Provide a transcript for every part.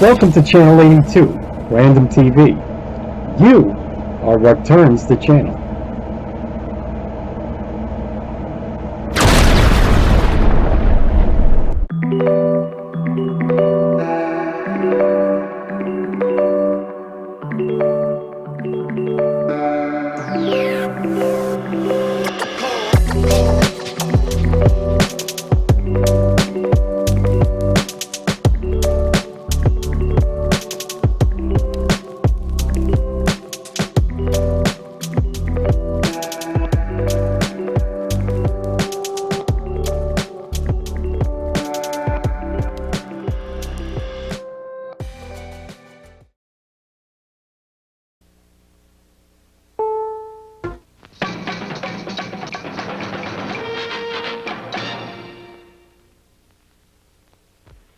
Welcome to Channel 82, Random TV. You are what turns the channel.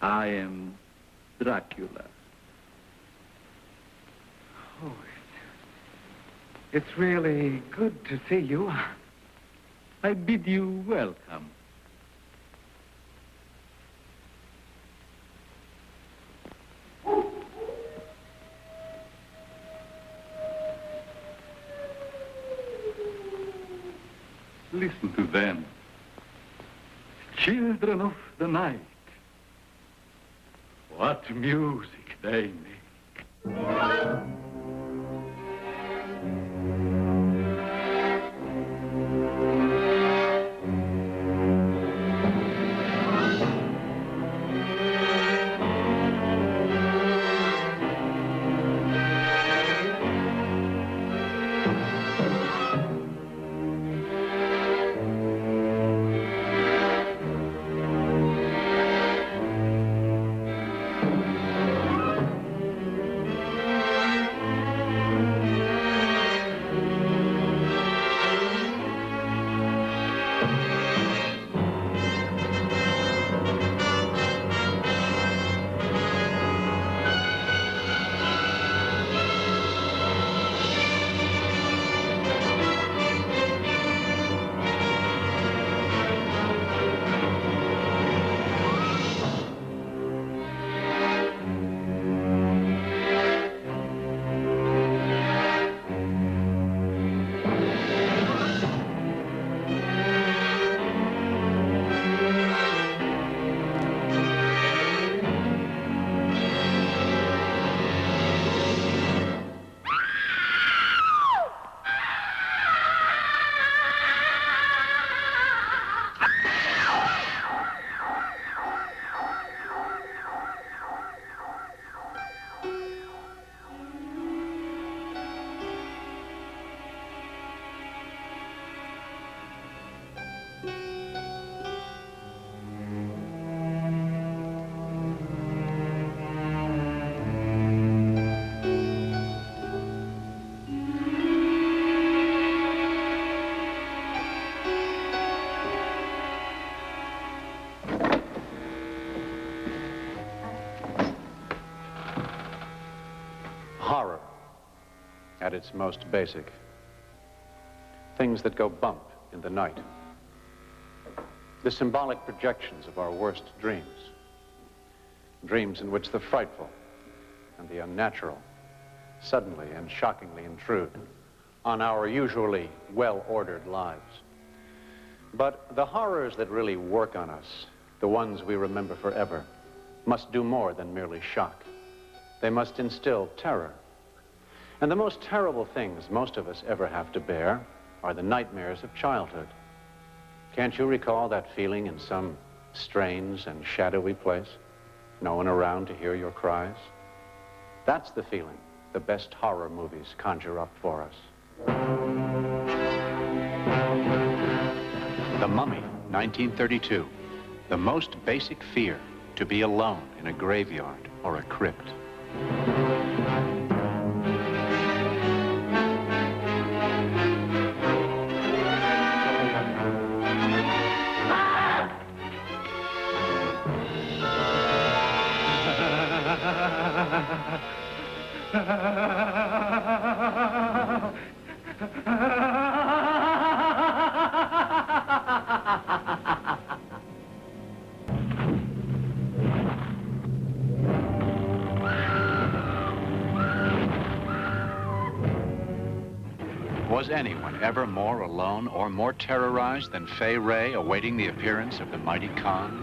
I am Dracula. Oh, it's really good to see you. I bid you welcome. Listen to them. Children of the night. What music they make. Horror, at its most basic. Things that go bump in the night. The symbolic projections of our worst dreams. Dreams in which the frightful and the unnatural suddenly and shockingly intrude on our usually well-ordered lives. But the horrors that really work on us, the ones we remember forever, must do more than merely shock. They must instill terror. And the most terrible things most of us ever have to bear are the nightmares of childhood. Can't you recall that feeling in some strange and shadowy place? No one around to hear your cries? That's the feeling the best horror movies conjure up for us. The Mummy, 1932. The most basic fear, to be alone in a graveyard or a crypt. Was anyone ever more alone or more terrorized than Fay Wray awaiting the appearance of the mighty Khan?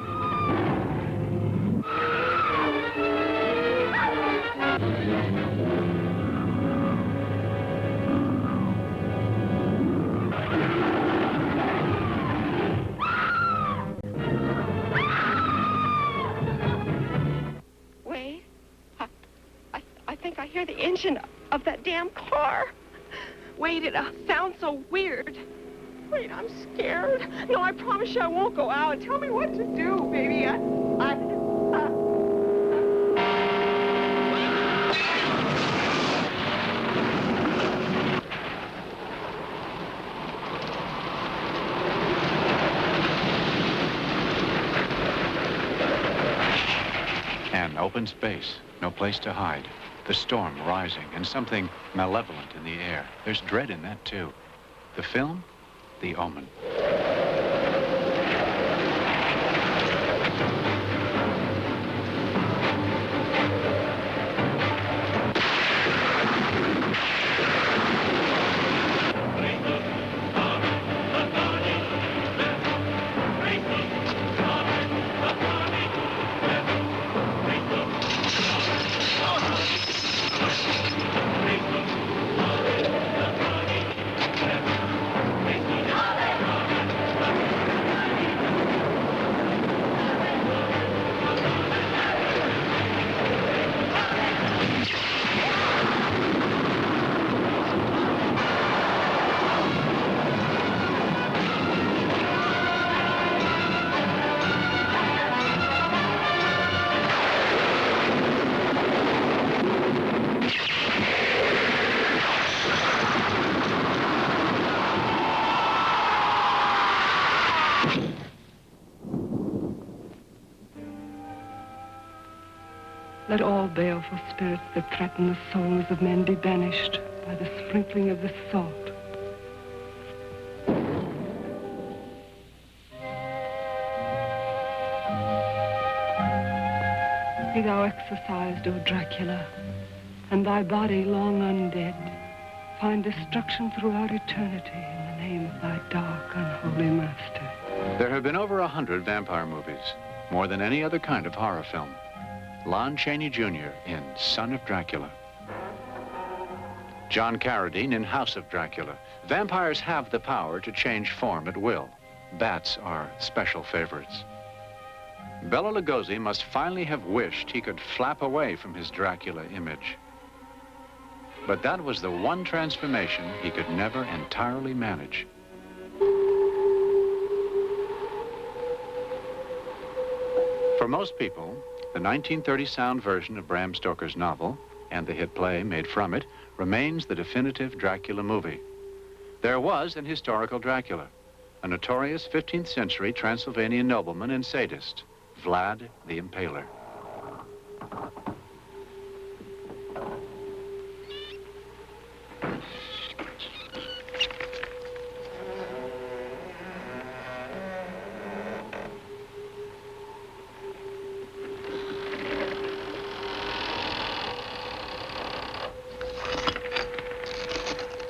Wait, I think I hear the engine of that damn car. Wait, it sounds so weird. Wait, I'm scared. No, I promise you I won't go out. Tell me what to do, baby. An open space, no place to hide. The storm rising and something malevolent in the air. There's dread in that, too. The film, The Omen. Let all baleful spirits that threaten the souls of men be banished by the sprinkling of this salt. Be thou exorcised, O Dracula, and thy body, long undead, find destruction throughout eternity in the name of thy dark, unholy master. There have been over 100 vampire movies, more than any other kind of horror film. Lon Chaney Jr. in Son of Dracula. John Carradine in House of Dracula. Vampires have the power to change form at will. Bats are special favorites. Bela Lugosi must finally have wished he could flap away from his Dracula image. But that was the one transformation he could never entirely manage. For most people, the 1930 sound version of Bram Stoker's novel, and the hit play made from it, remains the definitive Dracula movie. There was an historical Dracula, a notorious 15th century Transylvanian nobleman and sadist, Vlad the Impaler.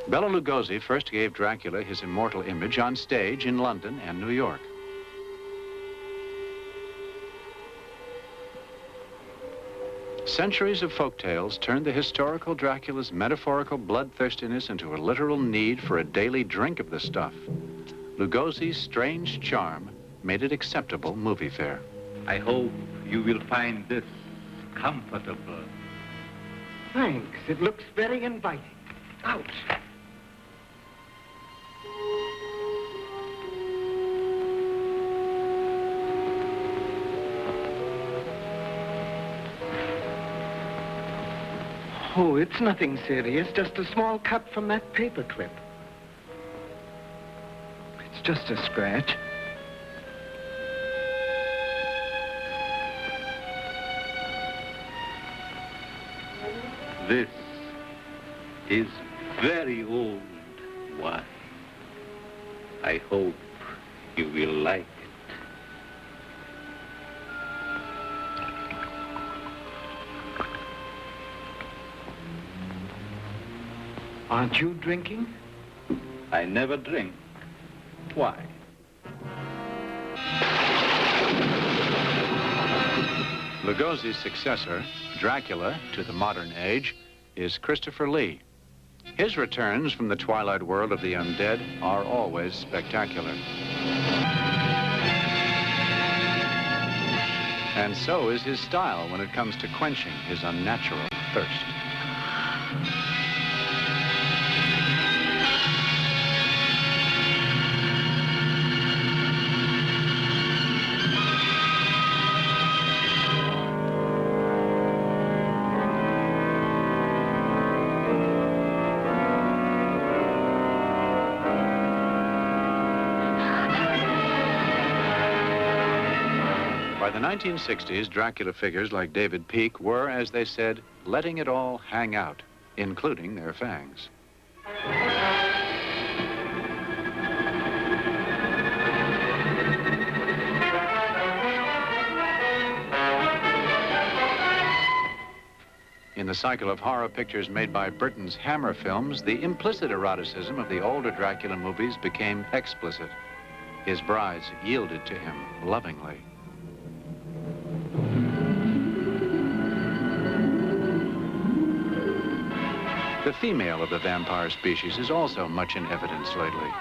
Bela Lugosi first gave Dracula his immortal image on stage in London and New York. Centuries of folktales turned the historical Dracula's metaphorical bloodthirstiness into a literal need for a daily drink of the stuff. Lugosi's strange charm made it acceptable movie fare. I hope you will find this comfortable. Thanks. It looks very inviting. Ouch. Oh, it's nothing serious, just a small cut from that paper clip. It's just a scratch. This is very old wine. I hope you will like it. Aren't you drinking? I never drink. Why? Lugosi's successor, Dracula, to the modern age, is Christopher Lee. His returns from the twilight world of the undead are always spectacular. And so is his style when it comes to quenching his unnatural thirst. By the 1960s, Dracula figures like David Peake were, as they said, letting it all hang out, including their fangs. In the cycle of horror pictures made by Burton's Hammer films, the implicit eroticism of the older Dracula movies became explicit. His brides yielded to him lovingly. The female of the vampire species is also much in evidence lately.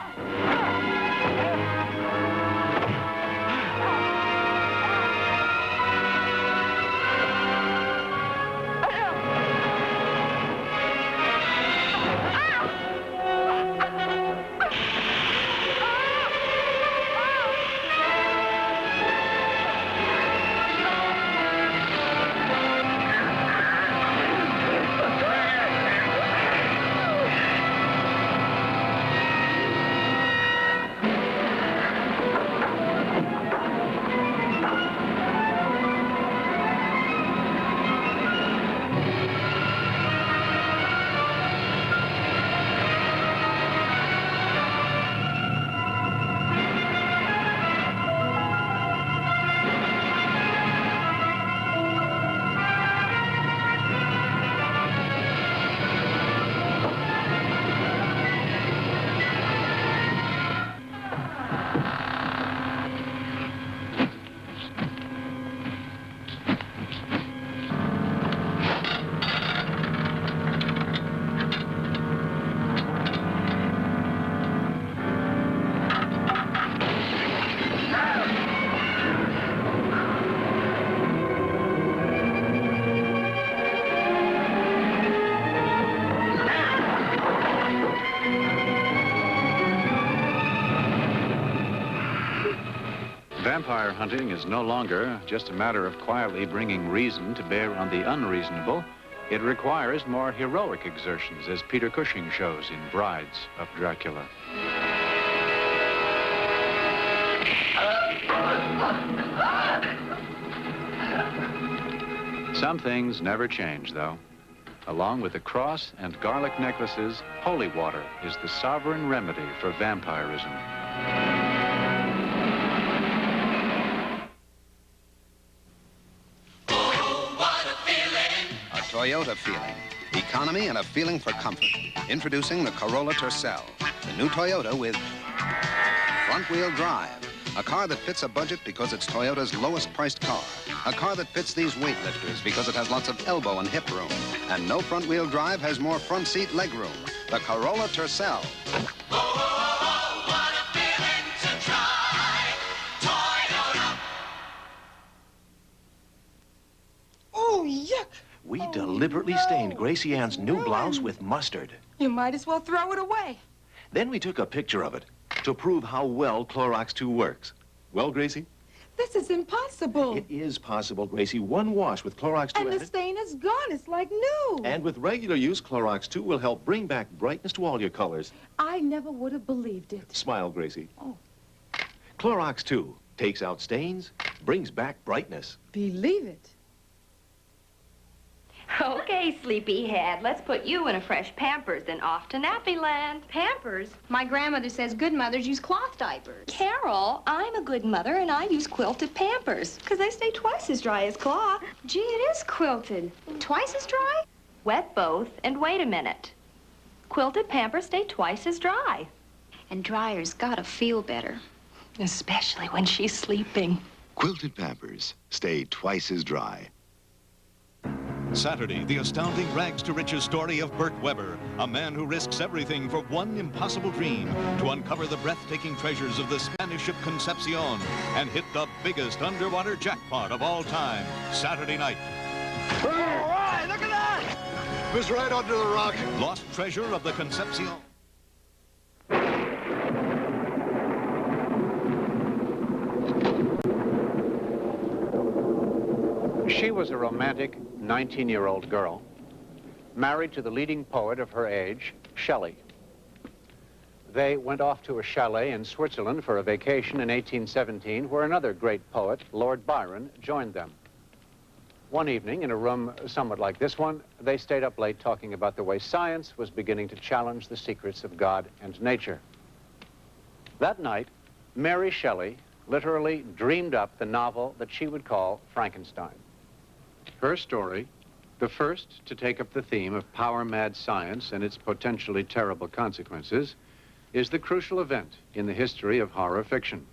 Vampire hunting is no longer just a matter of quietly bringing reason to bear on the unreasonable. It requires more heroic exertions, as Peter Cushing shows in Brides of Dracula. Some things never change, though. Along with the cross and garlic necklaces, holy water is the sovereign remedy for vampirism. Toyota feeling. Economy and a feeling for comfort. Introducing the Corolla Tercel, the new Toyota with front-wheel drive. A car that fits a budget because it's Toyota's lowest-priced car. A car that fits these weightlifters because it has lots of elbow and hip room. And no front-wheel drive has more front seat leg room. The Corolla Tercel. What a feeling to try Toyota. Oh, yuck. We deliberately stained Gracie Ann's new blouse with mustard. You might as well throw it away. Then we took a picture of it to prove how well Clorox 2 works. Well, Gracie? This is impossible. It is possible, Gracie. One wash with Clorox 2 And the stain is gone. It's like new. And with regular use, Clorox 2 will help bring back brightness to all your colors. I never would have believed it. Smile, Gracie. Oh. Clorox 2 takes out stains, brings back brightness. Believe it. Okay, sleepyhead, let's put you in a fresh Pampers, then off to Nappy Land. Pampers? My grandmother says good mothers use cloth diapers. Carol, I'm a good mother, and I use quilted Pampers, because they stay twice as dry as cloth. Gee, it is quilted. Twice as dry? Wet both, and wait a minute. Quilted Pampers stay twice as dry. And Dryer's gotta feel better. Especially when she's sleeping. Quilted Pampers stay twice as dry. Saturday, the astounding rags-to-riches story of Burt Weber, a man who risks everything for one impossible dream, to uncover the breathtaking treasures of the Spanish ship Concepcion and hit the biggest underwater jackpot of all time, Saturday night. All right, look at that! It was right under the rock. Lost treasure of the Concepcion. She was a romantic 19-year-old girl, married to the leading poet of her age, Shelley. They went off to a chalet in Switzerland for a vacation in 1817, where another great poet, Lord Byron, joined them. One evening, in a room somewhat like this one, they stayed up late talking about the way science was beginning to challenge the secrets of God and nature. That night, Mary Shelley literally dreamed up the novel that she would call Frankenstein. Her story, the first to take up the theme of power-mad science and its potentially terrible consequences, is the crucial event in the history of horror fiction.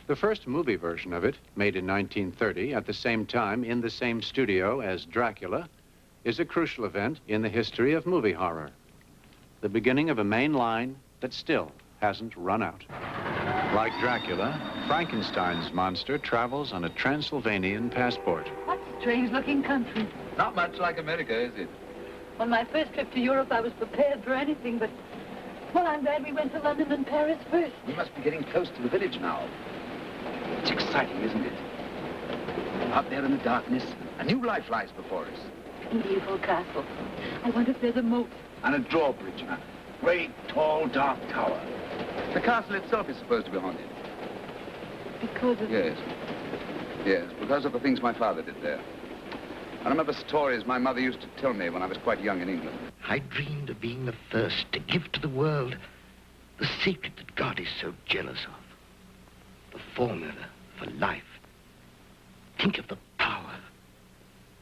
The first movie version of it, made in 1930, at the same time in the same studio as Dracula, is a crucial event in the history of movie horror. The beginning of a main line that still hasn't run out. Like Dracula, Frankenstein's monster travels on a Transylvanian passport. What strange-looking country. Not much like America, is it? On my first trip to Europe, I was prepared for anything, but... Well, I'm glad we went to London and Paris first. We must be getting close to the village now. It's exciting, isn't it? Out there in the darkness, a new life lies before us. Beautiful castle. I wonder if there's a moat. And a drawbridge, and a great, tall, dark tower. The castle itself is supposed to be haunted. Because of... Yes. Yes, because of the things my father did there. I remember stories my mother used to tell me when I was quite young in England. I dreamed of being the first to give to the world the secret that God is so jealous of. The formula for life. Think of the power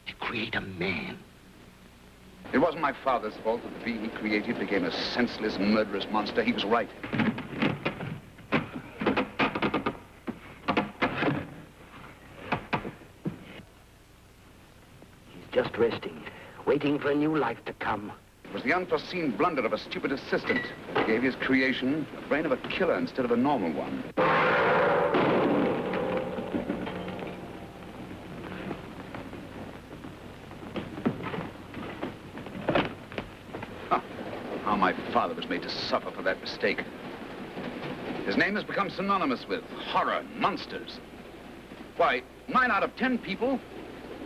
to create a man. It wasn't my father's fault that the being he created became a senseless, murderous monster. He was right. He's just resting, waiting for a new life to come. It was the unforeseen blunder of a stupid assistant that gave his creation the brain of a killer instead of a normal one. How my father was made to suffer for that mistake. His name has become synonymous with horror, monsters. Why, 9 out of 10 people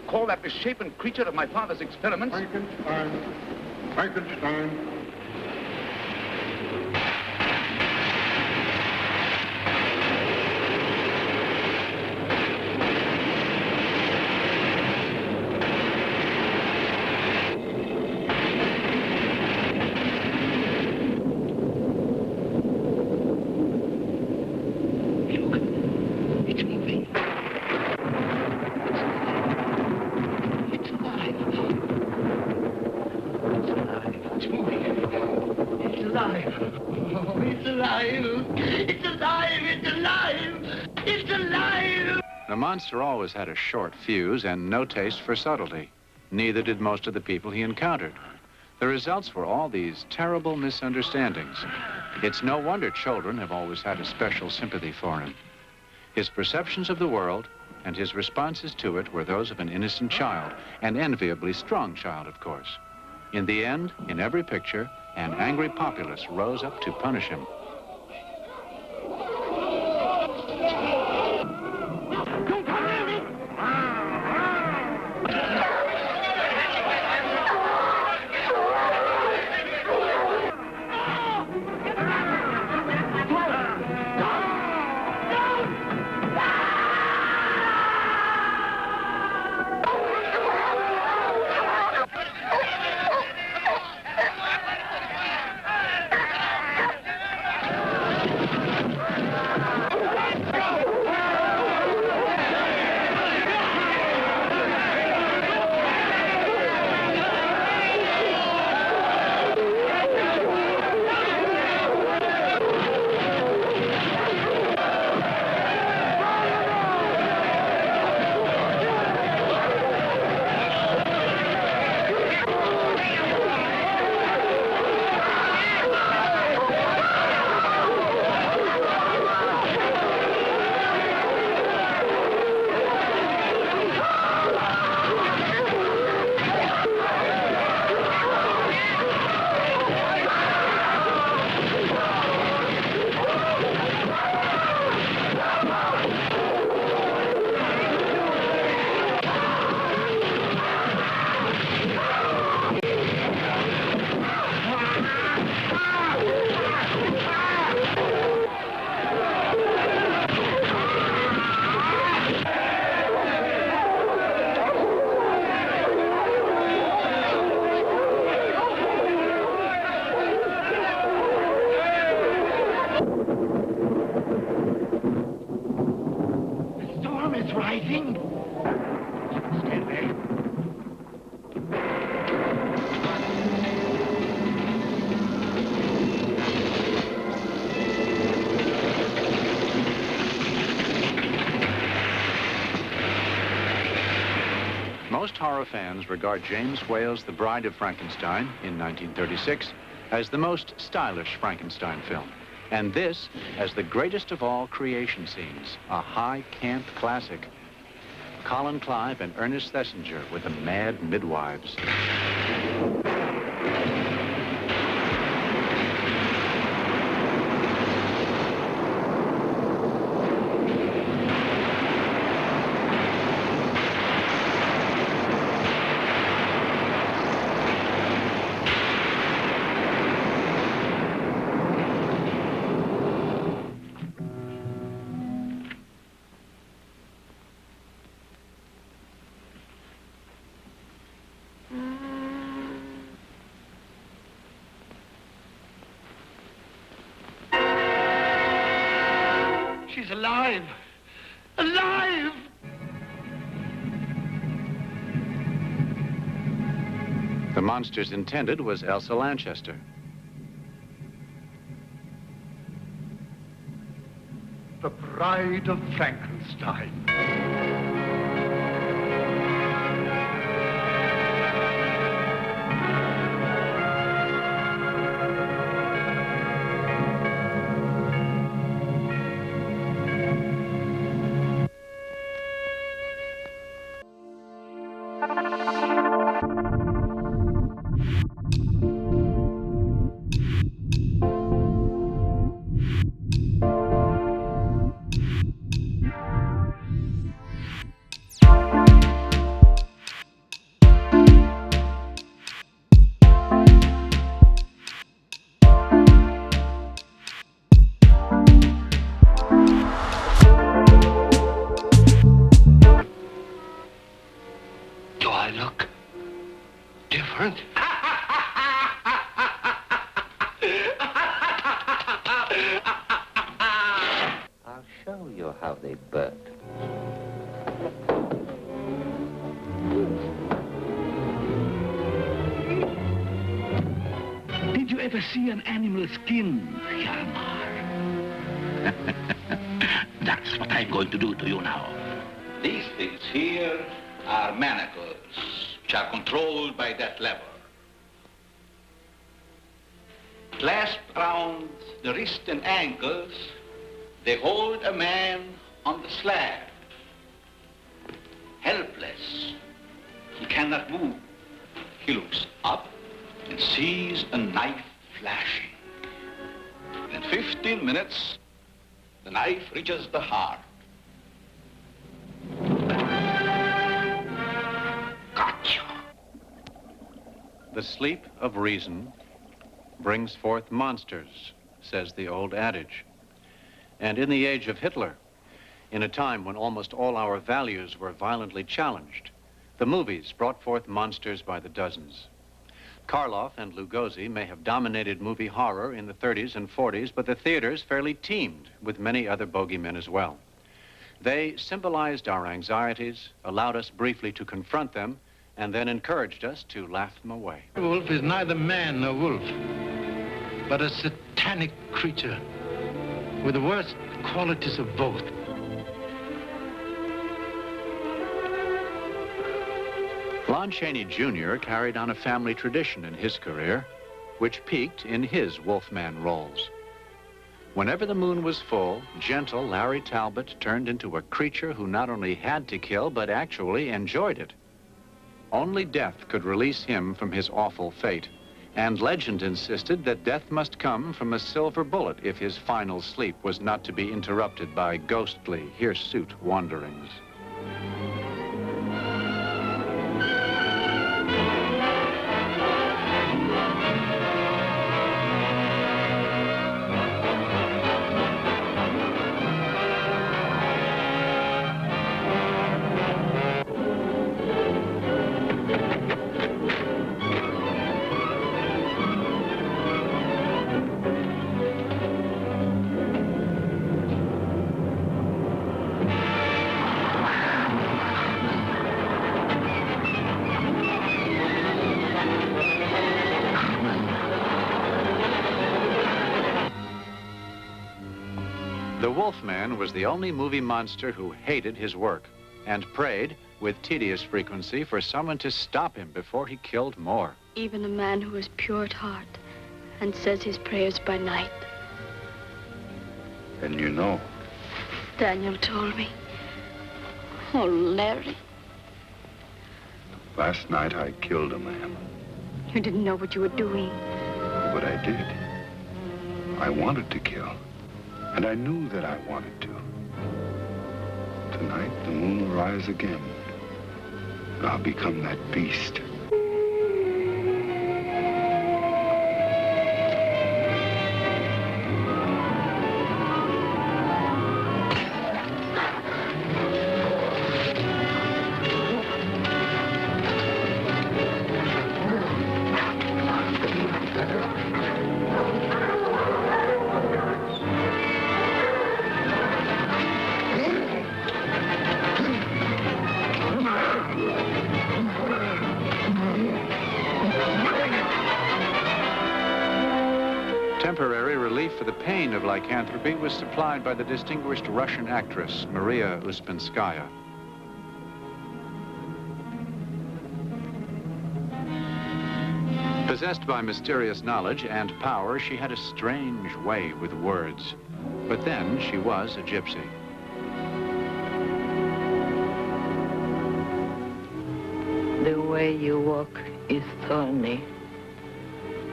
call that misshapen creature of my father's experiments... Frankenstein. Frankenstein. The monster always had a short fuse and no taste for subtlety. Neither did most of the people he encountered. The results were all these terrible misunderstandings. It's no wonder children have always had a special sympathy for him. His perceptions of the world and his responses to it were those of an innocent child, an enviably strong child, of course. In the end, in every picture, an angry populace rose up to punish him. Most horror fans regard James Whale's The Bride of Frankenstein in 1936 as the most stylish Frankenstein film, and this as the greatest of all creation scenes, a high camp classic. Colin Clive and Ernest Thesiger with the Mad Midwives. She's alive! Alive! The monster's intended was Elsa Lanchester. The Bride of Frankenstein. Do I look different? I'll show you how they birth. Did you ever see an animal skin, Hjalmar? That's what I'm going to do to you now. These things here are manacles, which are controlled by that lever. Clasped around the wrist and ankles, they hold a man on the slab. Helpless. He cannot move. He looks up and sees a knife flashing. In 15 minutes, the knife reaches the heart. Gotcha. The sleep of reason brings forth monsters, says the old adage. And in the age of Hitler, in a time when almost all our values were violently challenged, the movies brought forth monsters by the dozens. Karloff and Lugosi may have dominated movie horror in the 30s and 40s, but the theaters fairly teemed with many other bogeymen as well. They symbolized our anxieties, allowed us briefly to confront them, and then encouraged us to laugh them away. The wolf is neither man nor wolf, but a satanic creature with the worst qualities of both. Lon Chaney Jr. carried on a family tradition in his career, which peaked in his Wolfman roles. Whenever the moon was full, gentle Larry Talbot turned into a creature who not only had to kill, but actually enjoyed it. Only death could release him from his awful fate, and legend insisted that death must come from a silver bullet if his final sleep was not to be interrupted by ghostly, hirsute wanderings. The Wolfman was the only movie monster who hated his work and prayed with tedious frequency for someone to stop him before he killed more. Even a man who is pure at heart and says his prayers by night. And you know. Daniel told me. Oh, Larry. Last night I killed a man. You didn't know what you were doing. But I did. I wanted to kill. And I knew that I wanted to. Tonight, the moon will rise again. And I'll become that beast. Temporary relief for the pain of lycanthropy was supplied by the distinguished Russian actress, Maria Uspenskaya. Possessed by mysterious knowledge and power, she had a strange way with words. But then she was a gypsy. The way you walk is thorny,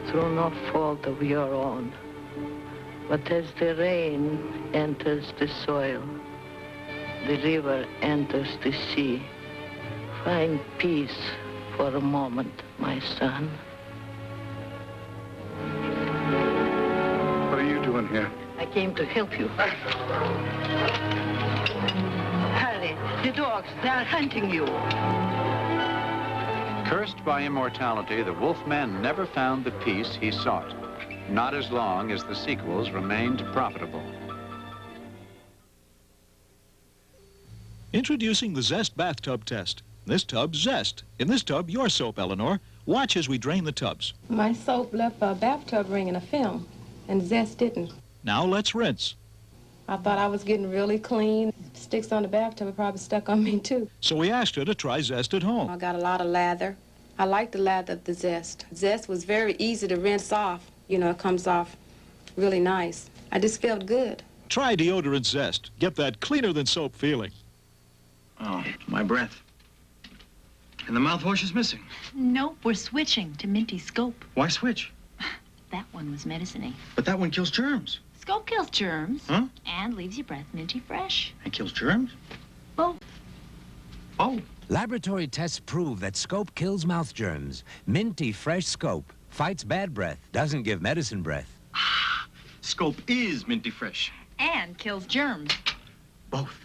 through no fault of your own. But as the rain enters the soil, the river enters the sea, find peace for a moment, my son. What are you doing here? I came to help you. Hurry, the dogs, they're hunting you. Cursed by immortality, the Wolfman never found the peace he sought, not as long as the sequels remained profitable. Introducing the Zest bathtub test. This tub, Zest. In this tub, your soap, Eleanor. Watch as we drain the tubs. My soap left a bathtub ring in a film, and Zest didn't. Now let's rinse. I thought I was getting really clean. Sticks on the bathtub, it probably stuck on me, too. So we asked her to try Zest at home. I got a lot of lather. I like the lather of the Zest. Zest was very easy to rinse off. You know, it comes off really nice. I just felt good. Try deodorant Zest. Get that cleaner-than-soap feeling. Oh, my breath. And the mouthwash is missing. Nope, we're switching to Minty Scope. Why switch? That one was medicine-y. But that one kills germs. Scope kills germs. Huh? And leaves your breath minty fresh. And kills germs? Both. Oh. Laboratory tests prove that Scope kills mouth germs. Minty fresh Scope fights bad breath, doesn't give medicine breath. Scope is minty fresh. And kills germs. Both.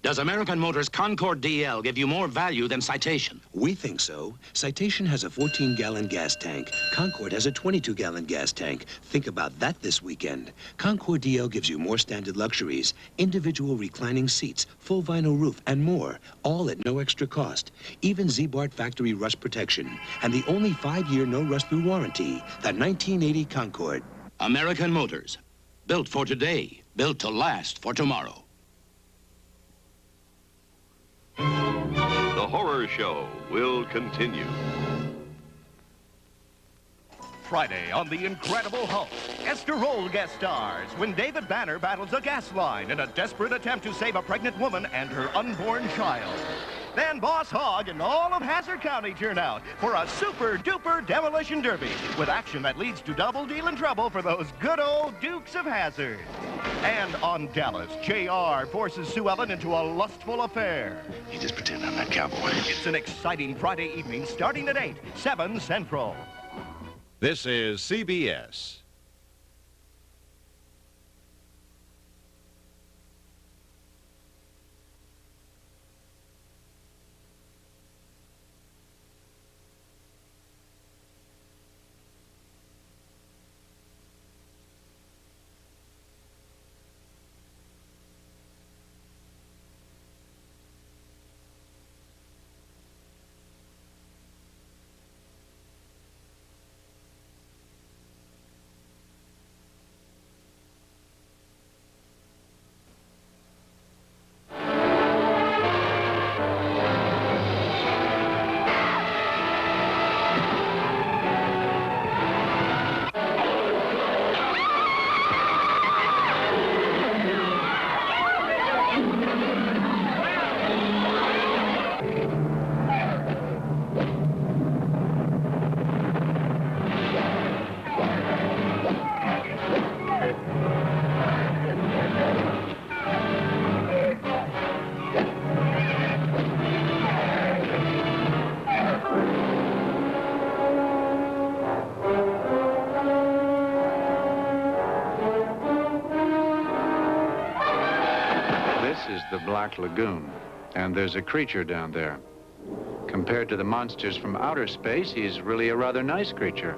Does American Motors Concord DL give you more value than Citation? We think so. Citation has a 14-gallon gas tank. Concord has a 22-gallon gas tank. Think about that this weekend. Concord DL gives you more standard luxuries, individual reclining seats, full vinyl roof, and more, all at no extra cost. Even Z-Bart factory rust protection, and the only 5-year no rust-through warranty, the 1980 Concord. American Motors. Built for today, built to last for tomorrow. The horror show will continue. Friday on The Incredible Hulk, Esther Roll guest stars when David Banner battles a gas line in a desperate attempt to save a pregnant woman and her unborn child. Then Boss Hogg and all of Hazard County turn out for a super-duper demolition derby with action that leads to double deal trouble for those good old Dukes of Hazzard. And on Dallas, J.R. forces Sue Ellen into a lustful affair. You just pretend I'm that cowboy. It's an exciting Friday evening starting at 8, 7 Central. This is CBS. Black Lagoon, and there's a creature down there. Compared to the monsters from outer space, he's really a rather nice creature.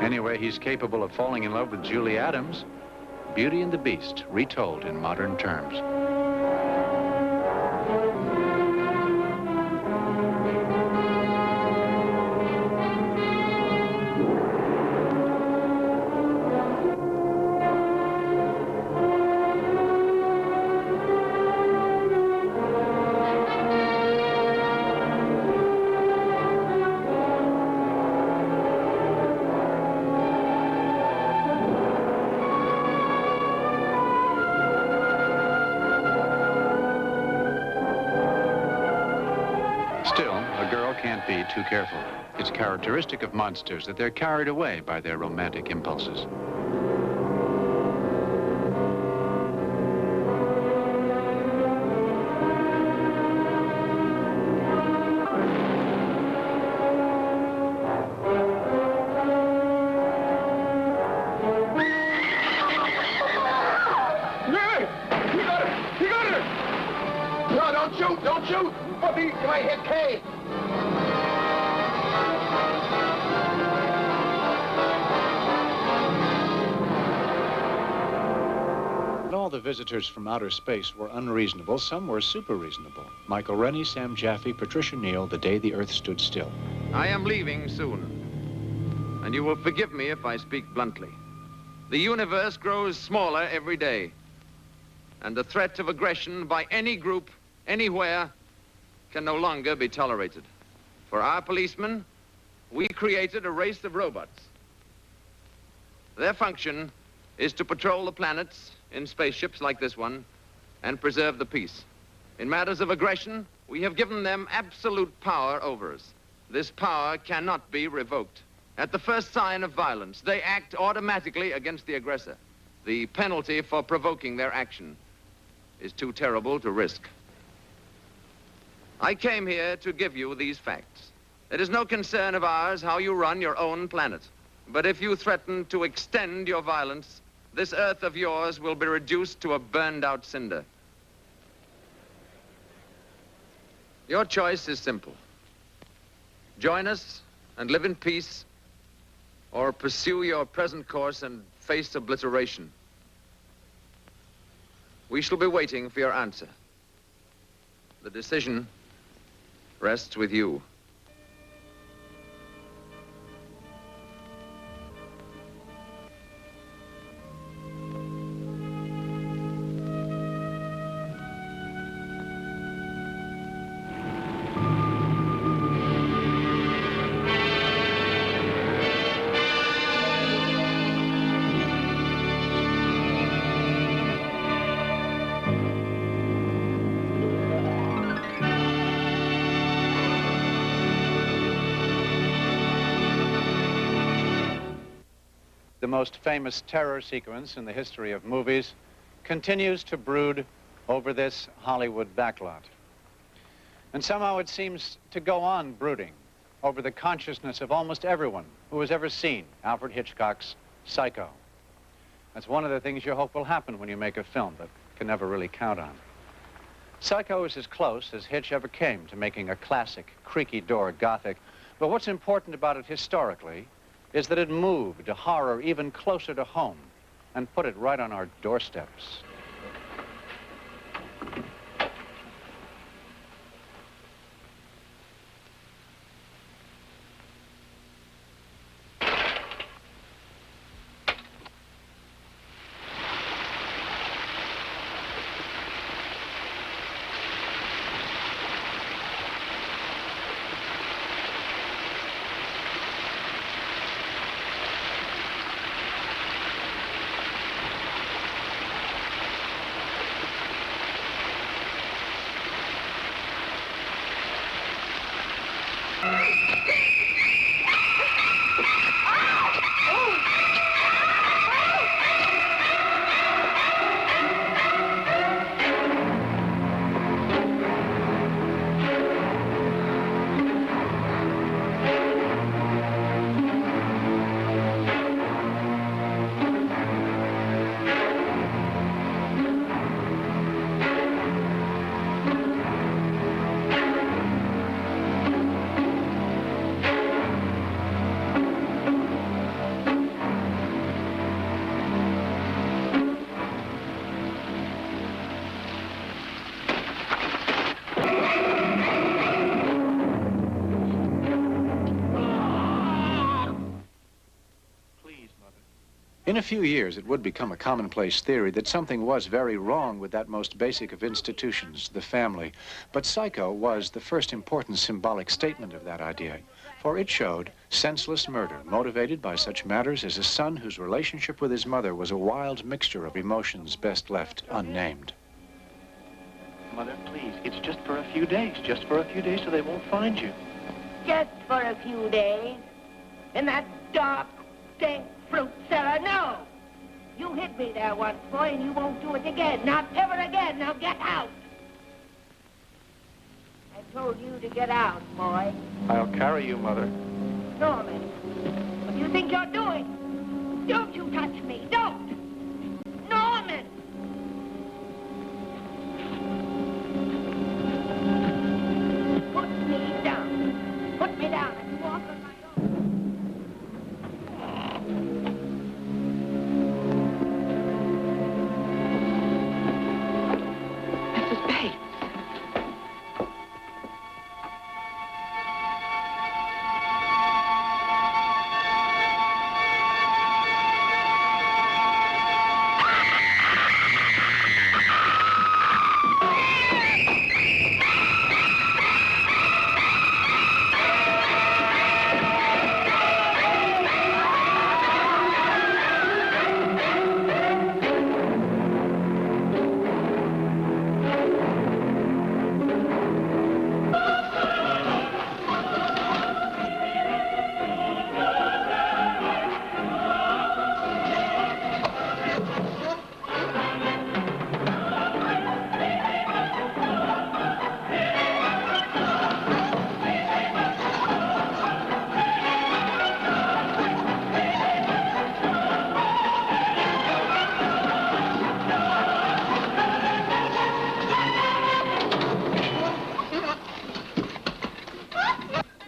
Anyway, he's capable of falling in love with Julie Adams. Beauty and the Beast, retold in modern terms. Too careful. It's characteristic of monsters that they're carried away by their romantic impulses. He got her! No, don't shoot! Don't shoot! Put me to my head, Kay! All the visitors from outer space were unreasonable. Some were super reasonable. Michael Rennie, Sam Jaffe, Patricia Neal, The Day the Earth Stood Still. I am leaving soon, and you will forgive me if I speak bluntly. The universe grows smaller every day, and the threat of aggression by any group, anywhere, can no longer be tolerated. For our policemen, we created a race of robots. Their function is to patrol the planets in spaceships like this one and preserve the peace. In matters of aggression, we have given them absolute power over us. This power cannot be revoked. At the first sign of violence, they act automatically against the aggressor. The penalty for provoking their action is too terrible to risk. I came here to give you these facts. It is no concern of ours how you run your own planet. But if you threaten to extend your violence, this Earth of yours will be reduced to a burned-out cinder. Your choice is simple. Join us and live in peace, or pursue your present course and face obliteration. We shall be waiting for your answer. The decision rests with you. The most famous terror sequence in the history of movies continues to brood over this Hollywood backlot. And somehow it seems to go on brooding over the consciousness of almost everyone who has ever seen Alfred Hitchcock's Psycho. That's one of the things you hope will happen when you make a film that can never really count on. Psycho is as close as Hitch ever came to making a classic, creaky door Gothic. But what's important about it historically is that it moved a horror even closer to home and put it right on our doorsteps. In a few years, it would become a commonplace theory that something was very wrong with that most basic of institutions, the family. But Psycho was the first important symbolic statement of that idea, for it showed senseless murder motivated by such matters as a son whose relationship with his mother was a wild mixture of emotions best left unnamed. Mother, please, it's just for a few days. Just for a few days so they won't find you. Just for a few days. In that dark, dank fruit cellar, no. You hit me there once, boy, and you won't do it again. Not ever again. Now get out. I told you to get out, boy. I'll carry you, Mother. Norman, what do you think you're doing? Don't you touch me. Don't. Norman. Put me down. Put me down. I can walk on my own. Mrs. Bates.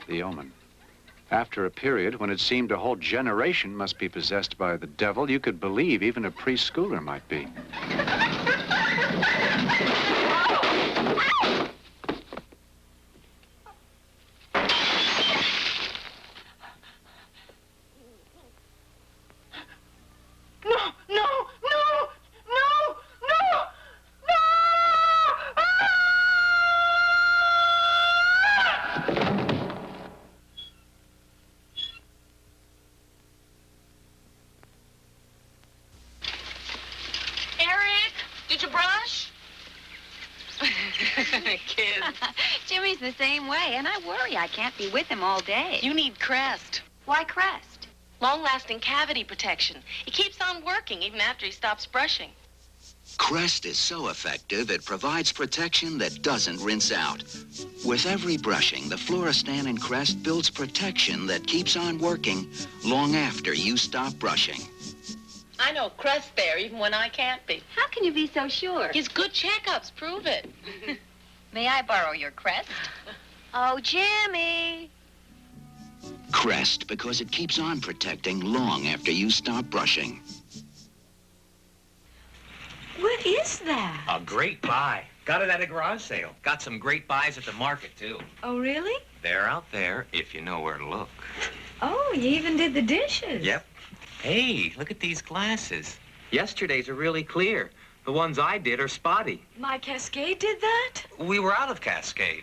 The Omen. After a period when it seemed a whole generation must be possessed by the devil, you could believe even a preschooler might be. Jimmy's the same way, and I worry I can't be with him all day. You need Crest. Why Crest? Long-lasting cavity protection. It keeps on working even after he stops brushing. Crest is so effective, it provides protection that doesn't rinse out. With every brushing, the Fluorestan in Crest builds protection that keeps on working long after you stop brushing. I know Crest there even when I can't be. How can you be so sure? His good checkups prove it. May I borrow your Crest? Oh, Jimmy! Crest, because it keeps on protecting long after you stop brushing. What is that? A great buy. Got it at a garage sale. Got some great buys at the market, too. Oh, really? They're out there if you know where to look. Oh, you even did the dishes. Yep. Hey, look at these glasses. Yesterday's are really clear. The ones I did are spotty. My Cascade did that? We were out of Cascade.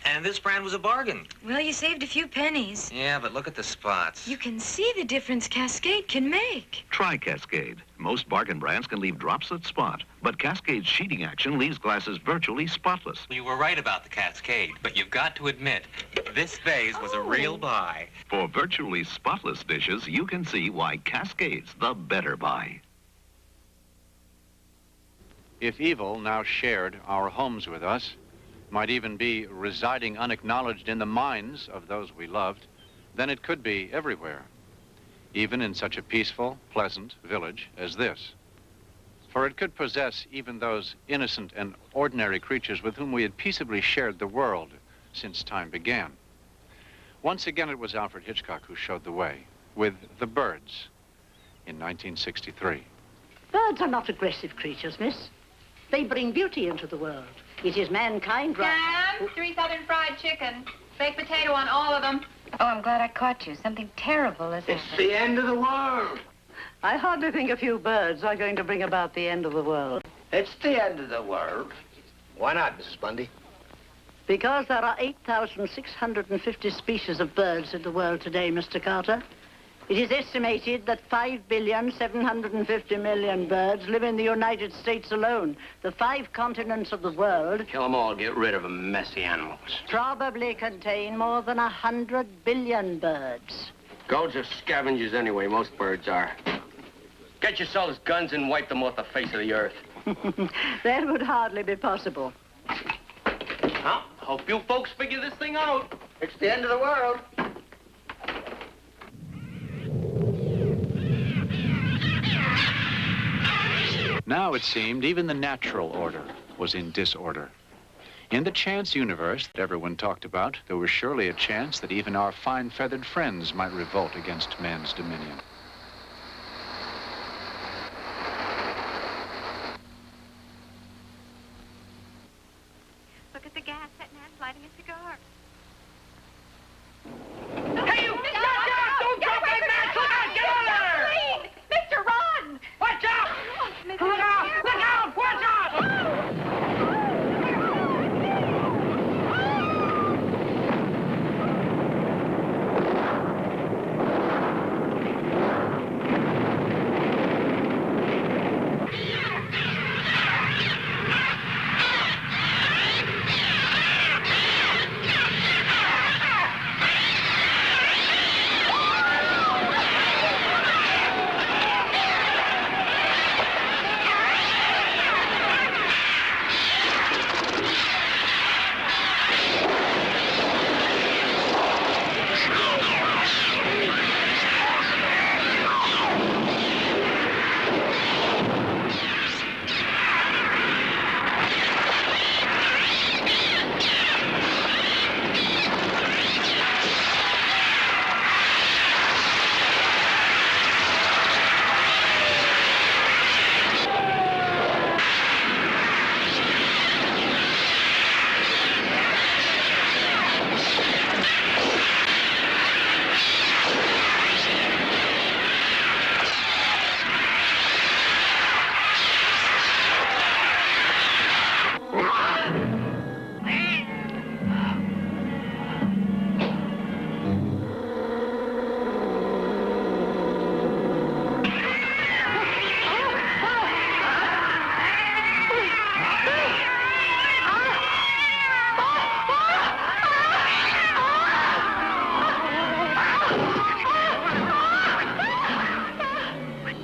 And this brand was a bargain. Well, you saved a few pennies. Yeah, but look at the spots. You can see the difference Cascade can make. Try Cascade. Most bargain brands can leave drops that spot, but Cascade's sheeting action leaves glasses virtually spotless. You were right about the Cascade, but you've got to admit, this vase was a real buy. For virtually spotless dishes, you can see why Cascade's the better buy. If evil now shared our homes with us, might even be residing unacknowledged in the minds of those we loved, then it could be everywhere, even in such a peaceful, pleasant village as this. For it could possess even those innocent and ordinary creatures with whom we had peaceably shared the world since time began. Once again, it was Alfred Hitchcock who showed the way with The Birds in 1963. Birds are not aggressive creatures, miss. They bring beauty into the world. It is mankind, Sam, 3 Southern fried chicken. Baked potato on all of them. Oh, I'm glad I caught you. Something terrible is happening. It's the end of the world. I hardly think a few birds are going to bring about the end of the world. It's the end of the world. Why not, Mrs. Bundy? Because there are 8,650 species of birds in the world today, Mr. Carter. It is estimated that 5,750,000,000 birds live in the United States alone. The 5 continents of the world Kill them all, get rid of them messy animals. probably contain more than 100 billion birds. Gulls are scavengers anyway, most birds are. Get yourselves guns and wipe them off the face of the earth. That would hardly be possible. Well, hope you folks figure this thing out. It's the end of the world. Now, it seemed, even the natural order was in disorder. In the chance universe that everyone talked about, there was surely a chance that even our fine-feathered friends might revolt against man's dominion. Look at the gas. That man's lighting a cigar. Hey, you! Stop! Don't drop that match! Look out! Get out of there! Mr. Ron! Watch out! Look out! Look out! Watch out!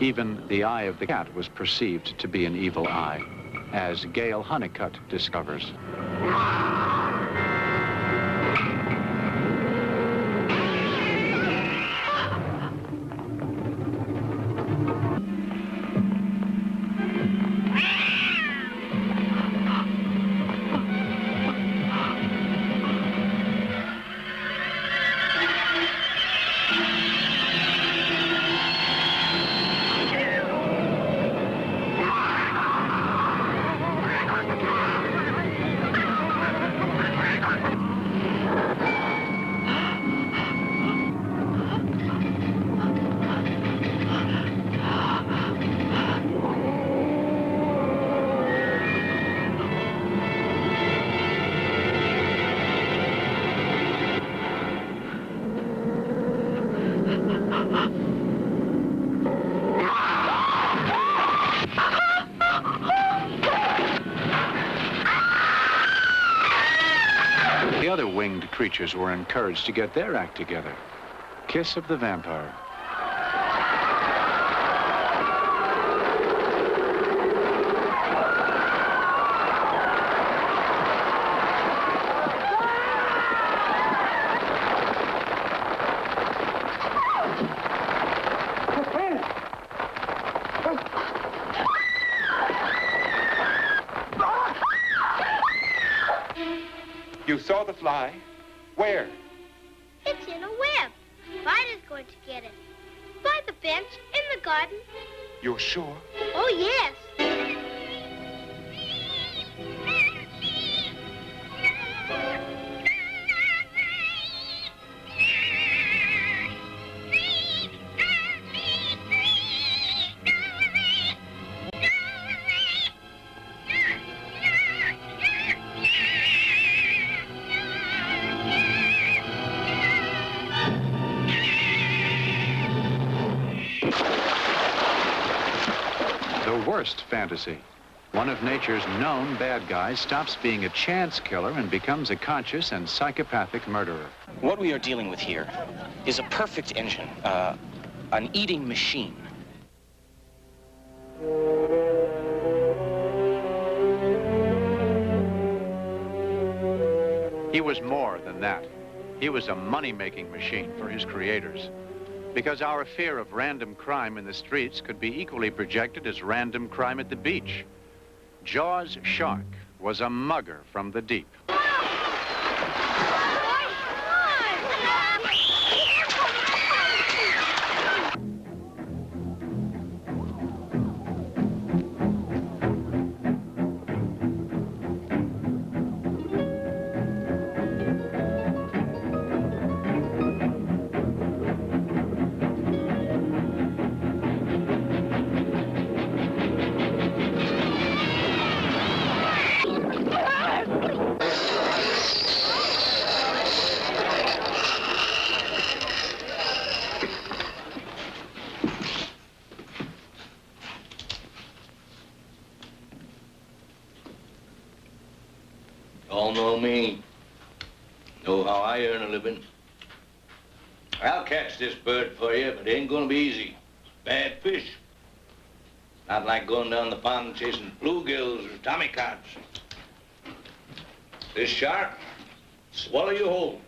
Even the eye of the cat was perceived to be an evil eye, as Gail Honeycutt discovers. The other winged creatures were encouraged to get their act together. Kiss of the vampire. You saw the fly? Where? It's in a web. Vida's going to get it. By the bench, in the garden. You're sure? Oh, yes. worst fantasy. One of nature's known bad guys stops being a chance killer and becomes a conscious and psychopathic murderer. What we are dealing with here is a perfect engine, an eating machine. He was more than that. He was a money-making machine for his creators. Because our fear of random crime in the streets could be equally projected as random crime at the beach. Jaws Shark was a mugger from the deep. All know me. Know how I earn a living. I'll catch this bird for you, but it ain't gonna be easy. Bad fish. Not like going down the pond chasing bluegills or tommycods. This shark, swallow you whole.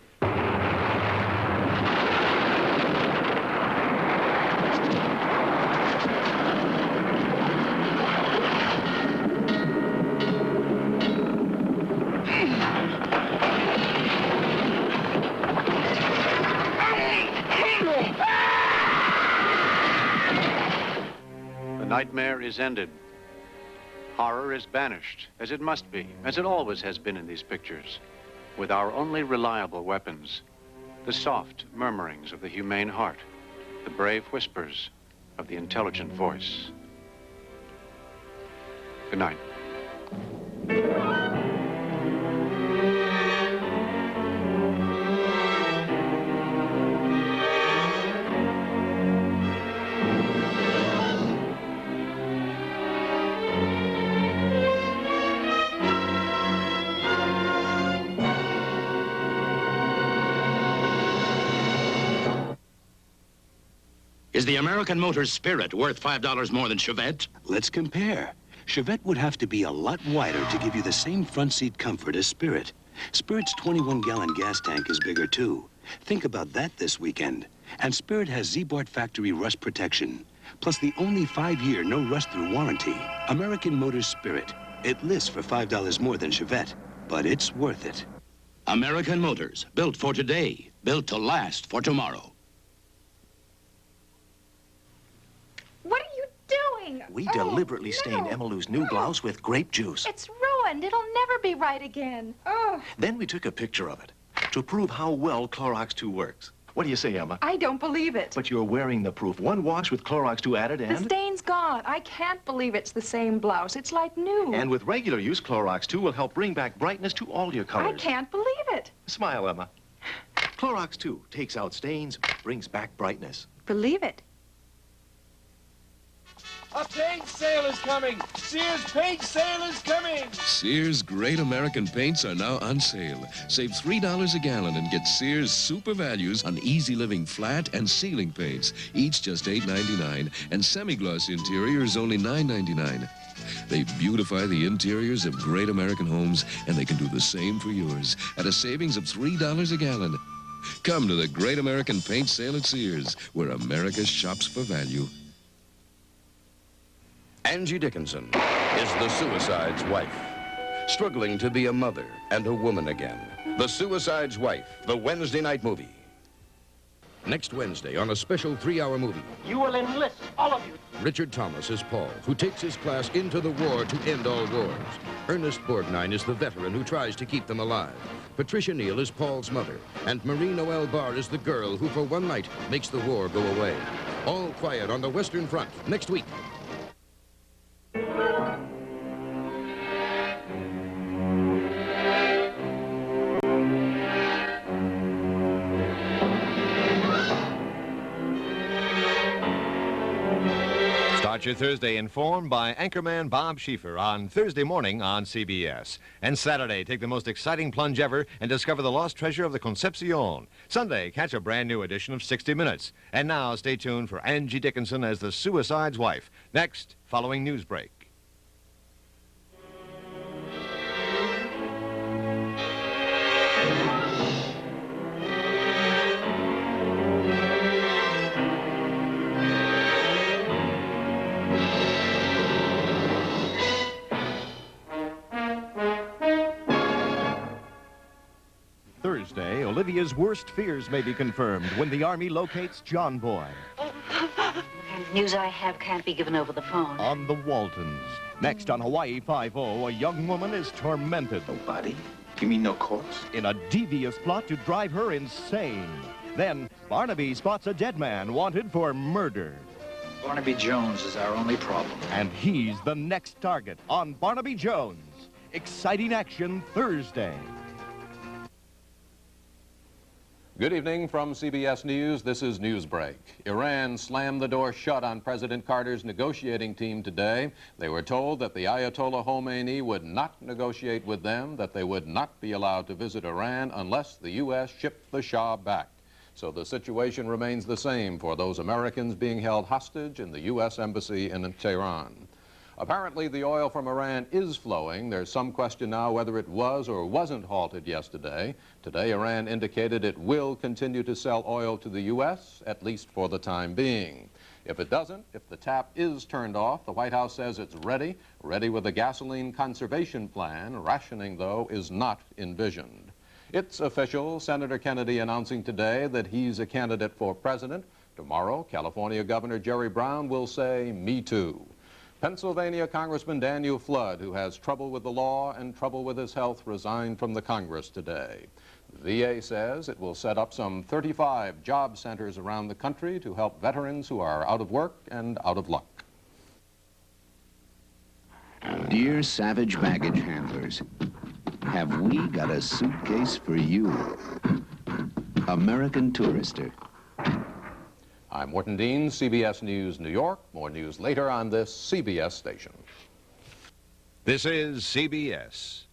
The nightmare is ended. Horror is banished, as it must be, as it always has been in these pictures, with our only reliable weapons, the soft murmurings of the humane heart, the brave whispers of the intelligent voice. Good night. Is the American Motors Spirit worth $5 more than Chevette? Let's compare. Chevette would have to be a lot wider to give you the same front seat comfort as Spirit. Spirit's 21-gallon gas tank is bigger, too. Think about that this weekend. And Spirit has Z-Bart factory rust protection, plus the only 5-year no rust-through warranty. American Motors Spirit. It lists for $5 more than Chevette, but it's worth it. American Motors, built for today, built to last for tomorrow. What are you doing? We deliberately stained Emmylou's new blouse with grape juice. It's ruined. It'll never be right again. Oh. Then we took a picture of it to prove how well Clorox 2 works. What do you say, Emma? I don't believe it. But you're wearing the proof. One wash with Clorox 2 added and... The stain's gone. I can't believe it's the same blouse. It's like new. And with regular use, Clorox 2 will help bring back brightness to all your colors. I can't believe it. Smile, Emma. Clorox 2 takes out stains, brings back brightness. Believe it. A paint sale is coming! Sears paint sale is coming! Sears Great American Paints are now on sale. Save $3 a gallon and get Sears super values on easy living flat and ceiling paints, each just $8.99, and semi-gloss interiors only $9.99. They beautify the interiors of great American homes, and they can do the same for yours at a savings of $3 a gallon. Come to the Great American Paint Sale at Sears, where America shops for value. Angie Dickinson is the suicide's wife, struggling to be a mother and a woman again. The Suicide's Wife, the Wednesday night movie. Next Wednesday on a special 3-hour movie. You will enlist, all of you. Richard Thomas is Paul, who takes his class into the war to end all wars. Ernest Borgnine is the veteran who tries to keep them alive. Patricia Neal is Paul's mother, and Marie Noelle Barr is the girl who for one night makes the war go away. All quiet on the Western Front next week. Start Get your Thursday informed by anchorman Bob Schieffer on Thursday morning on CBS. And Saturday, take the most exciting plunge ever and discover the lost treasure of the Concepcion. Sunday, catch a brand new edition of 60 Minutes. And now, stay tuned for Angie Dickinson as the suicide's wife. Next, following Newsbreak. Thursday, Olivia's worst fears may be confirmed when the Army locates John Boy. And news I have can't be given over the phone. On the Waltons. Next on Hawaii Five-0, a young woman is tormented. Nobody? You mean no corpse? In a devious plot to drive her insane. Then, Barnaby spots a dead man wanted for murder. Barnaby Jones is our only problem. And he's the next target on Barnaby Jones. Exciting action Thursday. Good evening from CBS News. This is Newsbreak. Iran slammed the door shut on President Carter's negotiating team today. They were told that the Ayatollah Khomeini would not negotiate with them, that they would not be allowed to visit Iran unless the U.S. shipped the Shah back. So the situation remains the same for those Americans being held hostage in the U.S. Embassy in Tehran. Apparently, the oil from Iran is flowing. There's some question now whether it was or wasn't halted yesterday. Today, Iran indicated it will continue to sell oil to the U.S., at least for the time being. If it doesn't, if the tap is turned off, the White House says it's ready with a gasoline conservation plan. Rationing, though, is not envisioned. It's official. Senator Kennedy announcing today that he's a candidate for president. Tomorrow, California Governor Jerry Brown will say, "Me too." Pennsylvania Congressman Daniel Flood, who has trouble with the law and trouble with his health, resigned from the Congress today. The VA says it will set up some 35 job centers around the country to help veterans who are out of work and out of luck. Dear Savage Baggage Handlers, have we got a suitcase for you? American Tourister. I'm Morton Dean, CBS News, New York. More news later on this CBS station. This is CBS.